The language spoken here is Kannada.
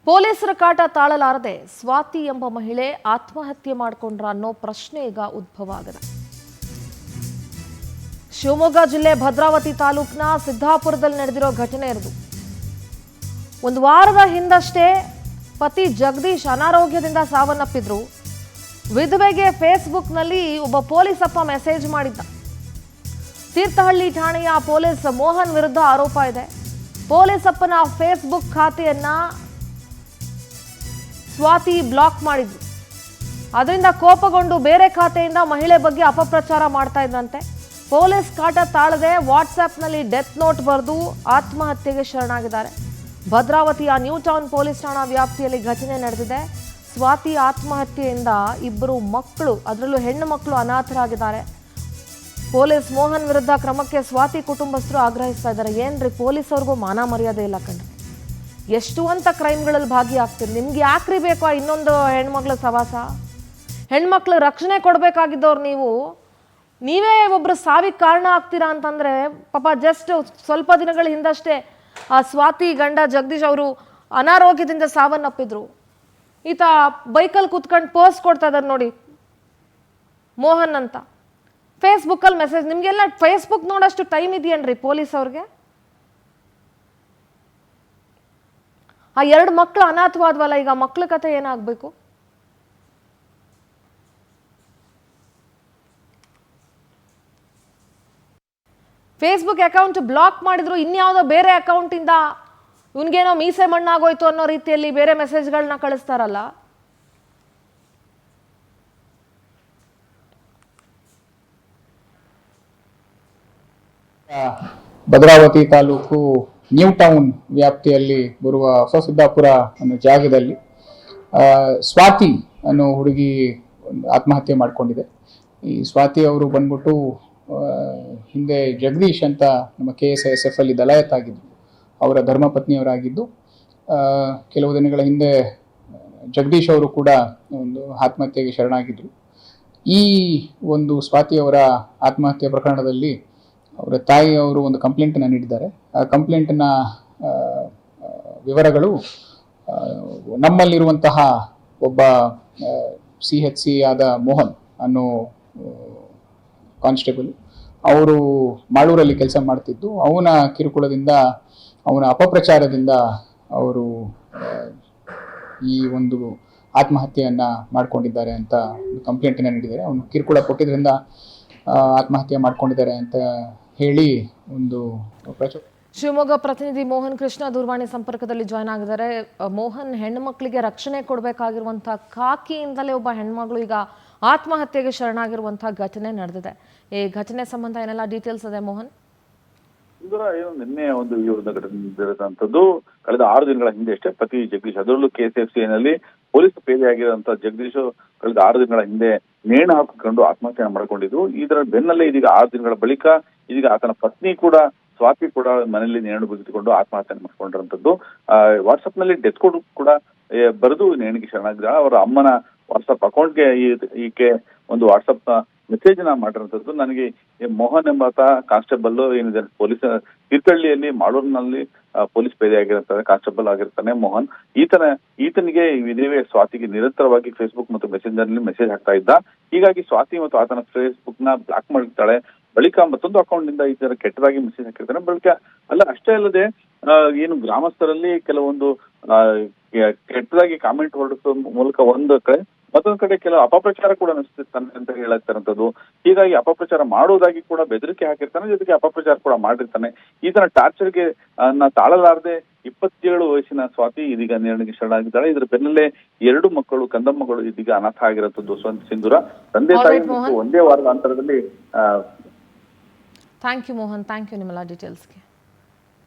ಪೊಲೀಸರ ಕಾಟ ತಾಳಲಾರದೆ ಸ್ವಾತಿ ಎಂಬ ಮಹಿಳೆ ಆತ್ಮಹತ್ಯೆ ಮಾಡಿಕೊಂಡ್ರ ಅನ್ನೋ ಪ್ರಶ್ನೆ ಈಗ ಉದ್ಭವ ಆಗಿದೆ. ಶಿವಮೊಗ್ಗ ಜಿಲ್ಲೆ ಭದ್ರಾವತಿ ತಾಲೂಕಿನ ಸಿದ್ದಾಪುರದಲ್ಲಿ ನಡೆದಿರೋ ಘಟನೆ ಇರೋದು. ಒಂದು ವಾರದ ಹಿಂದಷ್ಟೇ ಪತಿ ಜಗದೀಶ್ ಅನಾರೋಗ್ಯದಿಂದ ಸಾವನ್ನಪ್ಪಿದ್ರು. ವಿಧವೆಗೆ ಫೇಸ್ಬುಕ್ನಲ್ಲಿ ಒಬ್ಬ ಪೊಲೀಸಪ್ಪ ಮೆಸೇಜ್ ಮಾಡಿದ್ದ. ತೀರ್ಥಹಳ್ಳಿ ಠಾಣೆಯ ಪೊಲೀಸ್ ಮೋಹನ್ ವಿರುದ್ಧ ಆರೋಪ ಇದೆ. ಪೊಲೀಸಪ್ಪನ ಫೇಸ್ಬುಕ್ ಖಾತೆಯನ್ನ ಸ್ವಾತಿ ಬ್ಲಾಕ್ ಮಾಡಿದ್ರು. ಅದರಿಂದ ಕೋಪಗೊಂಡು ಬೇರೆ ಖಾತೆಯಿಂದ ಮಹಿಳೆ ಬಗ್ಗೆ ಅಪಪ್ರಚಾರ ಮಾಡ್ತಾ ಇದ್ದಂತೆ. ಪೊಲೀಸ್ ಕಾಟ ತಾಳದೆ ವಾಟ್ಸ್ಆ್ಯಪ್ನಲ್ಲಿ ಡೆತ್ ನೋಟ್ ಬರೆದು ಆತ್ಮಹತ್ಯೆಗೆ ಶರಣಾಗಿದ್ದಾರೆ. ಭದ್ರಾವತಿಯ ನ್ಯೂ ಟೌನ್ ಪೊಲೀಸ್ ಠಾಣಾ ವ್ಯಾಪ್ತಿಯಲ್ಲಿ ಘಟನೆ ನಡೆದಿದೆ. ಸ್ವಾತಿ ಆತ್ಮಹತ್ಯೆಯಿಂದ ಇಬ್ಬರು ಮಕ್ಕಳು, ಅದರಲ್ಲೂ ಹೆಣ್ಣು ಮಕ್ಕಳು ಅನಾಥರಾಗಿದ್ದಾರೆ. ಪೊಲೀಸ್ ಮೋಹನ್ ವಿರುದ್ಧ ಕ್ರಮಕ್ಕೆ ಸ್ವಾತಿ ಕುಟುಂಬಸ್ಥರು ಆಗ್ರಹಿಸ್ತಾ ಇದ್ದಾರೆ. ಏನ್ರಿ ಪೊಲೀಸವ್ರಿಗೂ ಮಾನ ಮರ್ಯಾದೆ ಇಲ್ಲ ಕಣ್ರಿ, ಎಷ್ಟು ಅಂತ ಕ್ರೈಮ್ಗಳಲ್ಲಿ ಭಾಗಿಯಾಗ್ತೀರಿ? ನಿಮ್ಗೆ ಯಾಕ್ರಿ ಬೇಕು ಇನ್ನೊಂದು ಹೆಣ್ಮಕ್ಳ ಸವಾಸ? ಹೆಣ್ಮಕ್ಳು ರಕ್ಷಣೆ ಕೊಡಬೇಕಾಗಿದ್ದವ್ರು ನೀವೇ ಒಬ್ರು ಸಾವಿಗೆ ಕಾರಣ ಆಗ್ತೀರಾ ಅಂತಂದ್ರೆ ಪಾಪ ಜಸ್ಟ್ ಸ್ವಲ್ಪ ದಿನಗಳ ಹಿಂದಷ್ಟೇ ಆ ಸ್ವಾತಿ ಗಂಡ ಜಗದೀಶ್ ಅವರು ಅನಾರೋಗ್ಯದಿಂದ ಸಾವನ್ನಪ್ಪಿದ್ರು. ಈತ ಬೈಕಲ್ಲಿ ಕೂತ್ಕೊಂಡು ಪೋಸ್ಟ್ ಕೊಡ್ತಾ ಇದ್ದಾರೆ ನೋಡಿ, ಮೋಹನ್ ಅಂತ. ಫೇಸ್ಬುಕ್ಕಲ್ಲಿ ಮೆಸೇಜ್. ನಿಮಗೆಲ್ಲ ಫೇಸ್ಬುಕ್ ನೋಡೋಷ್ಟು ಟೈಮ್ ಇದೆಯೇನ್ರಿ ಪೊಲೀಸ್ ಅವ್ರಿಗೆ? ಆ ಎರಡು ಮಕ್ಕಳು ಅನಾಥವಾದ್ವಲ್ಲ, ಈಗ ಮಕ್ಕಳ ಕಥೆ ಏನಾಗಬೇಕು? ಫೇಸ್ಬುಕ್ ಅಕೌಂಟ್ ಬ್ಲಾಕ್ ಮಾಡಿದ್ರು, ಇನ್ಯಾವುದೋ ಬೇರೆ ಅಕೌಂಟಿಂದ ಇವನ್ಗೇನೋ ಮೀಸೆ ಮಣ್ಣಾಗೋಯ್ತು ಅನ್ನೋ ರೀತಿಯಲ್ಲಿ ಬೇರೆ ಮೆಸೇಜ್ಗಳನ್ನ ಕಳಿಸ್ತಾರಲ್ಲ. ಭದ್ರಾವತಿ ತಾಲೂಕು ನ್ಯೂ ಟೌನ್ ವ್ಯಾಪ್ತಿಯಲ್ಲಿ ಬರುವ ಹೊಸ ಸಿದ್ದಾಪುರ ಅನ್ನೋ ಜಾಗದಲ್ಲಿ ಸ್ವಾತಿ ಅನ್ನೋ ಹುಡುಗಿ ಆತ್ಮಹತ್ಯೆ ಮಾಡಿಕೊಂಡಿದೆ. ಈ ಸ್ವಾತಿ ಅವರು ಬಂದ್ಬಿಟ್ಟು ಹಿಂದೆ ಜಗದೀಶ್ ಅಂತ ನಮ್ಮ KSISF ಅಲ್ಲಿ ದಲಾಯತ್ ಆಗಿದ್ದು, ಅವರ ಧರ್ಮಪತ್ನಿಯವರಾಗಿದ್ದು, ಕೆಲವು ದಿನಗಳ ಹಿಂದೆ ಜಗದೀಶ್ ಅವರು ಕೂಡ ಒಂದು ಆತ್ಮಹತ್ಯೆಗೆ ಶರಣಾಗಿದ್ದರು. ಈ ಒಂದು ಸ್ವಾತಿಯವರ ಆತ್ಮಹತ್ಯೆ ಪ್ರಕರಣದಲ್ಲಿ ಅವರ ತಾಯಿಯವರು ಒಂದು ಕಂಪ್ಲೇಂಟನ್ನು ನೀಡಿದ್ದಾರೆ. ಆ ಕಂಪ್ಲೇಂಟಿನ ವಿವರಗಳು ನಮ್ಮಲ್ಲಿರುವಂತಹ ಒಬ್ಬ CHC ಆದ ಮೋಹನ್ ಅನ್ನೋ ಕಾನ್ಸ್ಟೇಬಲ್, ಅವರು ಮಾಳೂರಲ್ಲಿ ಕೆಲಸ ಮಾಡ್ತಿದ್ದು, ಅವನ ಕಿರುಕುಳದಿಂದ, ಅವನ ಅಪಪ್ರಚಾರದಿಂದ ಅವರು ಈ ಒಂದು ಆತ್ಮಹತ್ಯೆಯನ್ನ ಮಾಡ್ಕೊಂಡಿದ್ದಾರೆ ಅಂತ ಕಂಪ್ಲೇಂಟನ್ನು ನೀಡಿದ್ದಾರೆ. ಅವನು ಕಿರುಕುಳ ಕೊಟ್ಟಿದ್ರಿಂದ ಆತ್ಮಹತ್ಯೆ ಮಾಡ್ಕೊಂಡಿದ್ದಾರೆ ಅಂತ ಹೇಳಿ ಒಂದು ಶಿವಮೊಗ್ಗ ಪ್ರತಿನಿಧಿ ಮೋಹನ್ ಕೃಷ್ಣ ದೂರವಾಣಿ ಸಂಪರ್ಕದಲ್ಲಿ ಜಾಯ್ನ್ ಆಗಿದ್ದಾರೆ. ಮೋಹನ್, ಹೆಣ್ಣು ಮಕ್ಕಳಿಗೆ ರಕ್ಷಣೆ ಕೊಡಬೇಕಾಗಿರುವಂತಹ ಖಾಕಿಯಿಂದಲೇ ಒಬ್ಬ ಹೆಣ್ಮಗಳು ಈಗ ಆತ್ಮಹತ್ಯೆಗೆ ಶರಣಾಗಿರುವಂತಹ ಘಟನೆ ನಡೆದಿದೆ. ಈ ಘಟನೆ ಸಂಬಂಧ ಏನೆಲ್ಲ ಡೀಟೇಲ್ಸ್ ಇದೆ ಮೋಹನ್? ಏನು ನಿನ್ನೆ ಒಂದು ಈ ಒಂದು ಘಟನೆ ನಡೆದಂತದ್ದು ಕಳೆದ 6 ದಿನಗಳ ಹಿಂದೆ ಅಷ್ಟೇ ಪತಿ ಜಗದೀಶ್, ಅದರಲ್ಲೂ KCFCನಲ್ಲಿ ಪೊಲೀಸ್ ಪೇದೆಯಾಗಿರುವಂತ ಜಗದೀಶ್ ಕಳೆದ 6 ದಿನಗಳ ಹಿಂದೆ ನೇಣು ಹಾಕಿಕೊಂಡು ಆತ್ಮಹತ್ಯೆ ಮಾಡಿಕೊಂಡಿದ್ರು. ಇದರ ಬೆನ್ನಲ್ಲೇ ಇದೀಗ 6 ದಿನಗಳ ಬಳಿಕ ಇದೀಗ ಆತನ ಪತ್ನಿ ಕೂಡ, ಸ್ವಾತಿ ಕೂಡ ಮನೆಯಲ್ಲಿ ನೇಣು ಬಿಗಿದುಕೊಂಡು ಆತ್ಮಹತ್ಯೆ ಮಾಡಿಕೊಂಡಿರುವಂತದ್ದು. ವಾಟ್ಸ್ಆಪ್ ನಲ್ಲಿ ಡೆತ್ ಕೋಡ್ ಕೂಡ ಬರೆದು ನೇಣಿಗೆ ಶರಣಾಗಿದ್ದಾರೆ. ಅವರ ಅಮ್ಮನ ವಾಟ್ಸ್ಆಪ್ ಅಕೌಂಟ್ಗೆ ಈಕೆ ಒಂದು ವಾಟ್ಸ್ಆಪ್ ಮೆಸೇಜ್ ಮಾಡಿರುವಂತದ್ದು. ನನಗೆ ಮೋಹನ್ ಎಂಬಾತ ಕಾನ್ಸ್ಟೇಬಲ್ ಏನಿದೆ ಪೊಲೀಸ್ ತೀರ್ಥಹಳ್ಳಿಯಲ್ಲಿ ಮಾಳೂರಿನಲ್ಲಿ ಪೊಲೀಸ್ ಪೇದೆ ಆಗಿರ್ತಾನೆ, ಕಾನ್ಸ್ಟೇಬಲ್ ಆಗಿರ್ತಾನೆ ಮೋಹನ್. ಈತನಿಗೆ ವಿಧವೆ ಸ್ವಾತಿಗೆ ನಿರಂತರವಾಗಿ ಫೇಸ್ಬುಕ್ ಮತ್ತು ಮೆಸೆಂಜರ್ ನಲ್ಲಿ ಮೆಸೇಜ್ ಹಾಕ್ತಾ ಇದ್ದ. ಹೀಗಾಗಿ ಸ್ವಾತಿ ಮತ್ತು ಆತನ ಫೇಸ್ಬುಕ್ ನ ಬ್ಲಾಕ್ ಮಾಡಿರ್ತಾಳೆ. ಬಳಿಕ ಮತ್ತೊಂದು ಅಕೌಂಟ್ ನಿಂದ ಈ ತರ ಕೆಟ್ಟದಾಗಿ ಮೆಸೇಜ್ ಹಾಕಿರ್ತಾನೆ. ಬಳಿಕ ಅಷ್ಟೇ ಅಲ್ಲದೆ ಏನು ಗ್ರಾಮಸ್ಥರಲ್ಲಿ ಕೆಲವೊಂದು ಕೆಟ್ಟದಾಗಿ ಕಾಮೆಂಟ್ ಹೊರಡಿಸೋ ಮೂಲಕ ಒಂದು ಕಡೆ, ಮತ್ತೊಂದು ಕಡೆ ಕೆಲವು ಅಪಪ್ರಚಾರ ಕೂಡ ನಡೆಸ್ತಿರ್ತಾನೆ ಅಂತ ಹೇಳತ್ತಿರಂಥದ್ದು. ಹೀಗಾಗಿ ಅಪಪ್ರಚಾರ ಮಾಡೋದಾಗಿ ಕೂಡ ಬೆದರಿಕೆ ಹಾಕಿರ್ತಾನೆ, ಜೊತೆಗೆ ಅಪಪ್ರಚಾರ ಕೂಡ ಮಾಡಿರ್ತಾನೆ. ಈತನ ಟಾರ್ಚರ್ಗೆ ತಾಳಲಾರದೆ 27 ವಯಸ್ಸಿನ ಸ್ವಾತಿ ಇದೀಗ ನೇಣಿಗೆ ಶರಣಾಗಿದ್ದಾಳೆ. ಇದರ ಬೆನ್ನಲ್ಲೇ 2 ಮಕ್ಕಳು, ಕಂದಮ್ಮಗಳು ಇದೀಗ ಅನಾಥ ಆಗಿರುವಂತದ್ದು. ಸಿಂಧೂರ ತಂದೆ ತಾಯಿ ಒಂದೇ ವಾರದ ಅಂತರದಲ್ಲಿ. Thank you Mohan, thank you ನಿಮ್ಮೆಲ್ಲ ಡೀಟೇಲ್ಸ್ಗೆ.